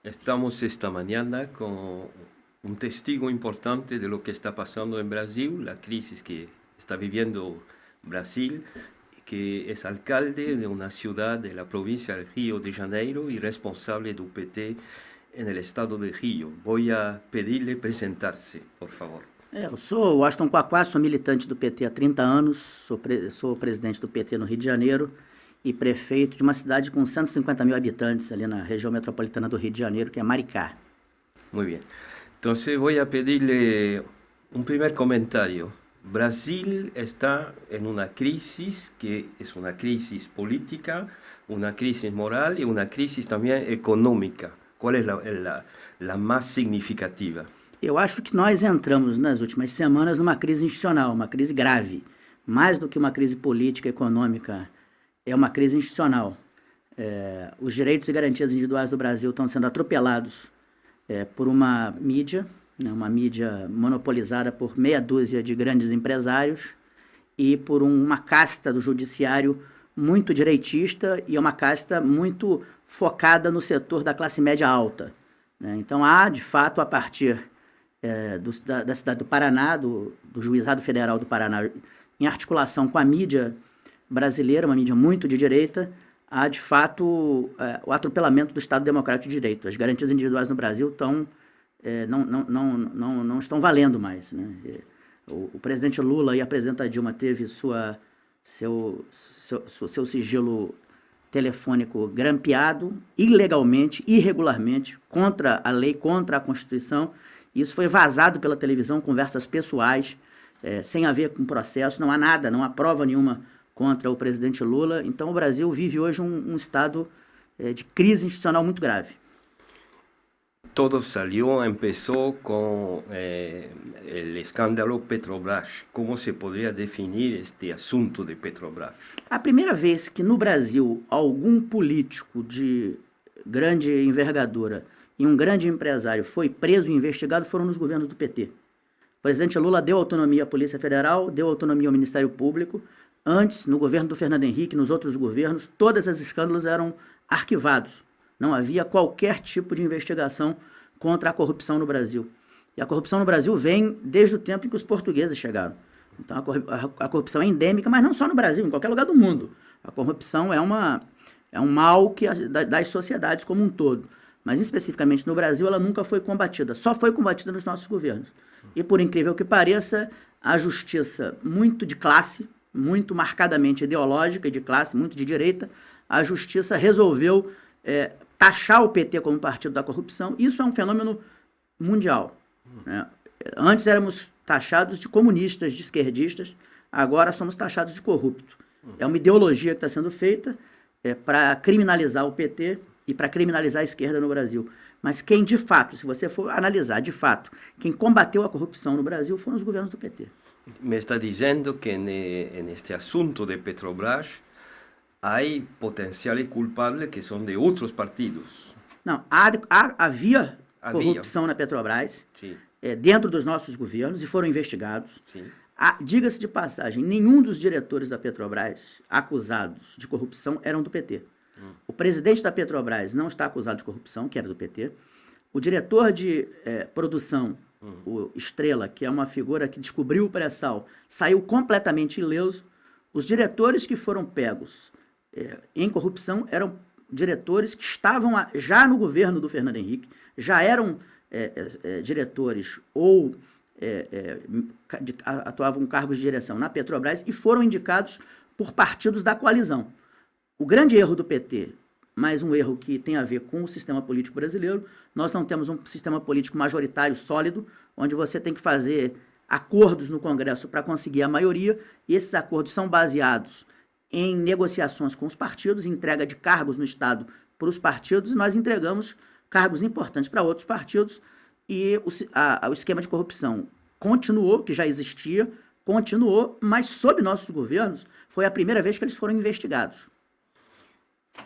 Estamos esta mañana con un testigo importante de lo que está pasando en Brasil, la crisis que está viviendo Brasil, que es alcalde de una ciudad de la provincia de Río de Janeiro y responsable do PT en el estado de Rio. Voy a pedirle presentarse, por favor. Eu sou Washington Quaquá, sou militante do PT há 30 anos, sou presidente do PT no Rio de Janeiro e prefeito de uma cidade com 150 mil habitantes ali na região metropolitana do Rio de Janeiro, que é Maricá. Muy bien. Entonces voy a pedirle un primer comentario. Brasil está en una crisis que es una crisis política, una crisis moral y una crisis también económica. ¿Cuál es la más significativa? Eu acho que nós entramos nas últimas semanas numa crise institucional, uma crise grave. Mais do que uma crise política, econômica, é uma crise institucional. Os direitos e garantias individuais do Brasil estão sendo atropelados por uma mídia monopolizada por meia dúzia de grandes empresários e por uma casta do judiciário muito direitista e uma casta muito focada no setor da classe média alta. Então há, de fato, a partir da cidade do Paraná, do Juizado Federal do Paraná, em articulação com a mídia brasileira, uma mídia muito de direita, há, de fato, o atropelamento do Estado Democrático de Direito. As garantias individuais no Brasil não estão valendo mais, né? O presidente Lula e a presidenta Dilma teve seu sigilo telefônico grampeado ilegalmente, irregularmente, contra a lei, contra a Constituição. Isso foi vazado pela televisão, conversas pessoais, sem haver um processo, não há nada, não há prova nenhuma contra o presidente Lula. Então o Brasil vive hoje um estado de crise institucional muito grave. Todo empezó con el escándalo Petrobras. ¿Cómo se podría definir este asunto de Petrobras? A primeira vez que no Brasil algum político de grande envergadura e um grande empresário foi preso e investigado foram nos governos do PT. O presidente Lula deu autonomia à Polícia Federal, deu autonomia ao Ministério Público. Antes, no governo do Fernando Henrique, nos outros governos, todos esses escândalos eram arquivados. Não havia qualquer tipo de investigação contra a corrupção no Brasil. E a corrupção no Brasil vem desde o tempo em que os portugueses chegaram. Então a corrupção é endêmica, mas não só no Brasil, em qualquer lugar do mundo. A corrupção é um mal das sociedades como um todo. Mas especificamente no Brasil ela nunca foi combatida, só foi combatida nos nossos governos. E por incrível que pareça, a justiça muito de classe, muito marcadamente ideológica e de classe, muito de direita, a justiça resolveu taxar o PT como partido da corrupção. Isso é um fenômeno mundial, né? Antes éramos taxados de comunistas, de esquerdistas, agora somos taxados de corrupto. É uma ideologia que está sendo feita para criminalizar o PT e para criminalizar a esquerda no Brasil. Mas quem de fato, se você for analisar de fato, quem combateu a corrupção no Brasil foram os governos do PT. Me está dizendo que neste assunto de Petrobras hay potenciales culpables que son de otros partidos. Não, havia corrupção na Petrobras, dentro dos nossos governos, e foram investigados. Diga-se de passagem, nenhum dos diretores da Petrobras acusados de corrupção eram do PT. O presidente da Petrobras não está acusado de corrupção, que era do PT. O diretor de produção, o Estrela, que é uma figura que descobriu o pré-sal, saiu completamente ileso. Os diretores que foram pegos em corrupção eram diretores que estavam já no governo do Fernando Henrique, já eram diretores ou atuavam em cargos de direção na Petrobras e foram indicados por partidos da coalizão. O grande erro do PT, mas um erro que tem a ver com o sistema político brasileiro, nós não temos um sistema político majoritário sólido, onde você tem que fazer acordos no Congresso para conseguir a maioria, e esses acordos são baseados em negociações com os partidos, entrega de cargos no Estado para os partidos, e nós entregamos cargos importantes para outros partidos, e o esquema de corrupção continuou, que já existia, continuou, mas sob nossos governos foi a primeira vez que eles foram investigados.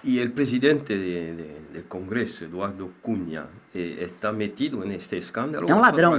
Y el presidente del Congreso, Eduardo Cunha, está metido en este escándalo. É um ladrão.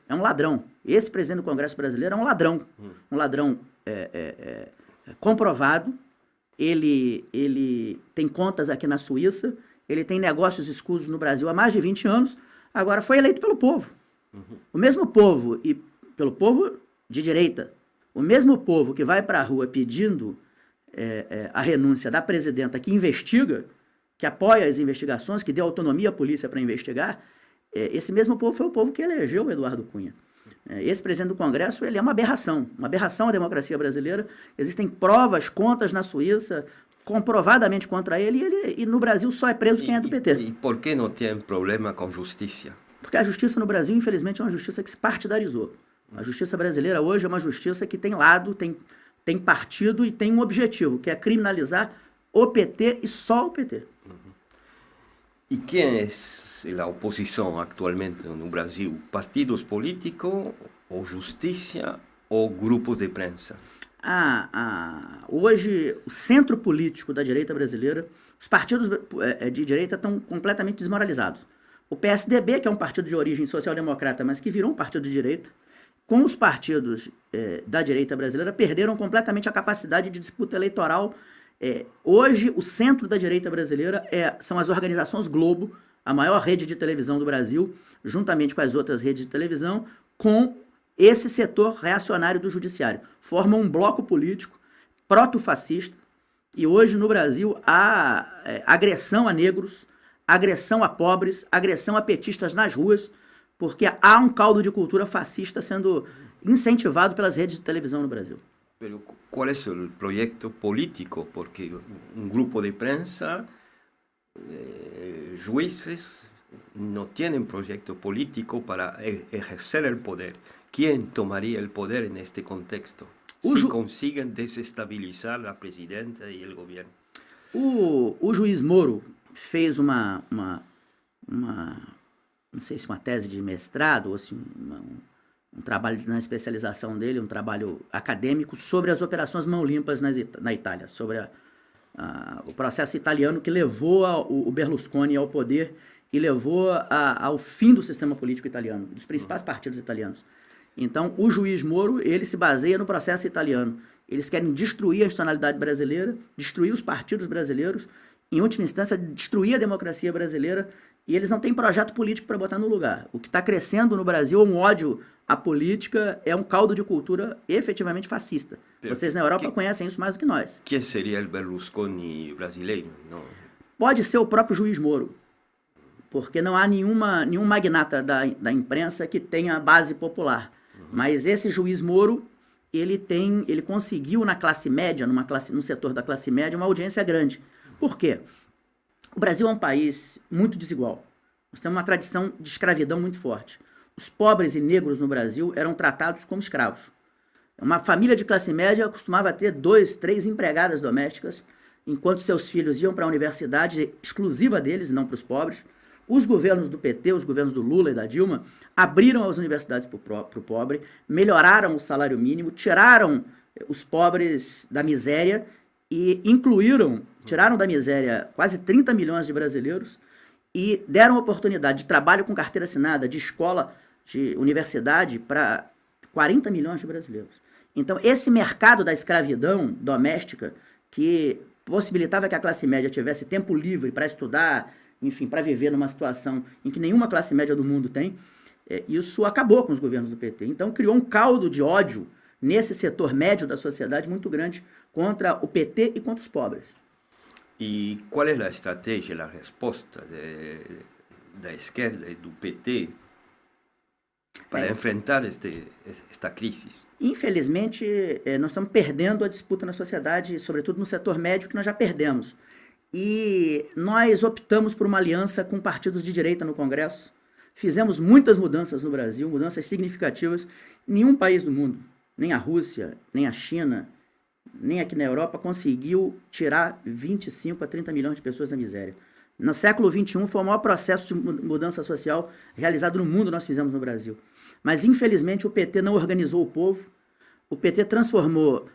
É um ladrão. Esse presidente do Congresso brasileiro é um ladrão. Um ladrão comprovado. Ele tem contas aqui na Suíça ele tem negócios escusos no Brasil há mais de 20 anos, agora foi eleito pelo povo. O mesmo povo, e pelo povo de direita, o mesmo povo que vai para a rua pedindo a renúncia da presidenta que investiga, que apoia as investigações, que deu autonomia à polícia para investigar, esse mesmo povo foi o povo que elegeu o Eduardo Cunha. Esse presidente do Congresso, ele é uma aberração à democracia brasileira. Existem provas, contas na Suíça, comprovadamente contra ele, e no Brasil só é preso quem é do PT. E por que não tem problema com justiça? Porque a justiça no Brasil, infelizmente, é uma justiça que se partidarizou. A justiça brasileira hoje é uma justiça que tem lado, tem partido e tem um objetivo, que é criminalizar o PT e só o PT. E quem é a oposição atualmente no Brasil? Partidos políticos, ou justiça, ou grupos de imprensa? Hoje, o centro político da direita brasileira, os partidos de direita estão completamente desmoralizados. O PSDB, que é um partido de origem social-democrata, mas que virou um partido de direita, com os partidos da direita brasileira, perderam completamente a capacidade de disputa eleitoral. Hoje, o centro da direita brasileira são as organizações Globo, a maior rede de televisão do Brasil, juntamente com as outras redes de televisão, com esse setor reacionário do judiciário. Formam um bloco político proto-fascista, e hoje no Brasil há agressão a negros, agressão a pobres, agressão a petistas nas ruas, porque há um caldo de cultura fascista sendo incentivado pelas redes de televisão no Brasil. Pero qual é o projeto político? Porque um grupo de imprensa, juízes, não têm projeto político para exercer o poder. Quem tomaria o poder neste contexto? Se consigam desestabilizar a presidenta e o governo. O juiz Moro fez não sei se uma tese de mestrado ou assim, um trabalho na especialização dele, um trabalho acadêmico sobre as operações mão limpas na Itália, sobre o processo italiano que levou o Berlusconi ao poder e levou ao fim do sistema político italiano, dos principais partidos italianos. Então, o juiz Moro, ele se baseia no processo italiano. Eles querem destruir a institucionalidade brasileira, destruir os partidos brasileiros, em última instância, destruir a democracia brasileira, e eles não têm projeto político para botar no lugar. O que está crescendo no Brasil é um ódio à política, é um caldo de cultura efetivamente fascista. Vocês na Europa conhecem isso mais do que nós. Quem seria o Berlusconi brasileiro? Não. Pode ser o próprio juiz Moro, porque não há nenhum magnata da imprensa que tenha base popular. Mas esse juiz Moro, ele conseguiu na classe média, no setor da classe média, uma audiência grande. Por quê? O Brasil é um país muito desigual. Nós temos uma tradição de escravidão muito forte. Os pobres e negros no Brasil eram tratados como escravos. Uma família de classe média costumava ter 2, 3 empregadas domésticas, enquanto seus filhos iam para a universidade exclusiva deles, e não para os pobres. Os governos do PT, os governos do Lula e da Dilma, abriram as universidades para o pobre, melhoraram o salário mínimo, tiraram os pobres da miséria e tiraram da miséria quase 30 milhões de brasileiros e deram oportunidade de trabalho com carteira assinada, de escola, de universidade para 40 milhões de brasileiros. Então, esse mercado da escravidão doméstica, que possibilitava que a classe média tivesse tempo livre para estudar, enfim, para viver numa situação em que nenhuma classe média do mundo tem, isso acabou com os governos do PT. Então, criou um caldo de ódio nesse setor médio da sociedade muito grande contra o PT e contra os pobres. E qual é a estratégia, a resposta da esquerda e do PT para enfrentar esta crise? Infelizmente, nós estamos perdendo a disputa na sociedade, sobretudo no setor médio, que nós já perdemos. E nós optamos por uma aliança com partidos de direita no Congresso. Fizemos muitas mudanças no Brasil, mudanças significativas. Nenhum país do mundo, nem a Rússia, nem a China, nem aqui na Europa, conseguiu tirar 25 a 30 milhões de pessoas da miséria. No século XXI foi o maior processo de mudança social realizado no mundo, nós fizemos no Brasil. Mas, infelizmente, o PT não organizou o povo. O PT transformou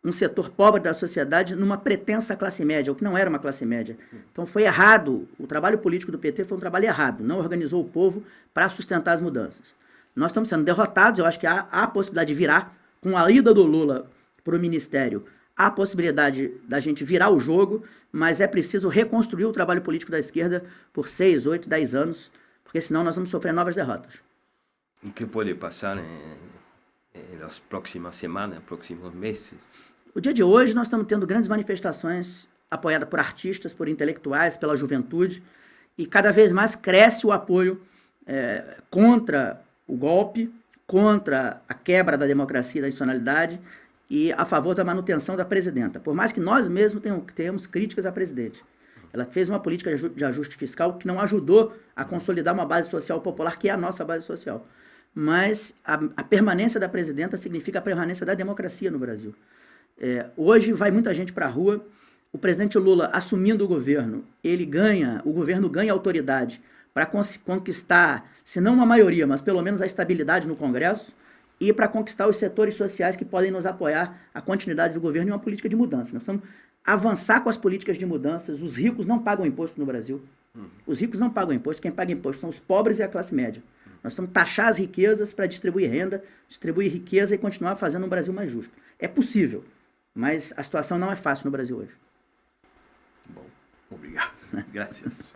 um setor pobre da sociedade numa pretensa classe média, o que não era uma classe média. Então foi errado, o trabalho político do PT foi um trabalho errado, não organizou o povo para sustentar as mudanças. Nós estamos sendo derrotados, eu acho que há a possibilidade de virar, com a ida do Lula para o ministério, há a possibilidade da gente virar o jogo, mas é preciso reconstruir o trabalho político da esquerda por 6, 8, 10 anos, porque senão nós vamos sofrer novas derrotas. E o que pode passar nas próximas semanas, próximos meses? O dia de hoje nós estamos tendo grandes manifestações apoiadas por artistas, por intelectuais, pela juventude, e cada vez mais cresce o apoio contra o golpe, contra a quebra da democracia e da institucionalidade e a favor da manutenção da presidenta. Por mais que nós mesmos tenhamos críticas à presidente. Ela fez uma política de ajuste fiscal que não ajudou a consolidar uma base social popular, que é a nossa base social. Mas a permanência da presidenta significa a permanência da democracia no Brasil. Hoje vai muita gente para a rua. O presidente Lula, assumindo o governo, o governo ganha autoridade para conquistar, se não uma maioria, mas pelo menos a estabilidade no Congresso, e para conquistar os setores sociais que podem nos apoiar a continuidade do governo em uma política de mudança. Nós precisamos avançar com as políticas de mudanças. Os ricos não pagam imposto no Brasil. Os ricos não pagam imposto. Quem paga imposto são os pobres e a classe média. Nós precisamos taxar as riquezas para distribuir renda, distribuir riqueza e continuar fazendo um Brasil mais justo. É possível, mas a situação não é fácil no Brasil hoje. Bom, obrigado. Graças.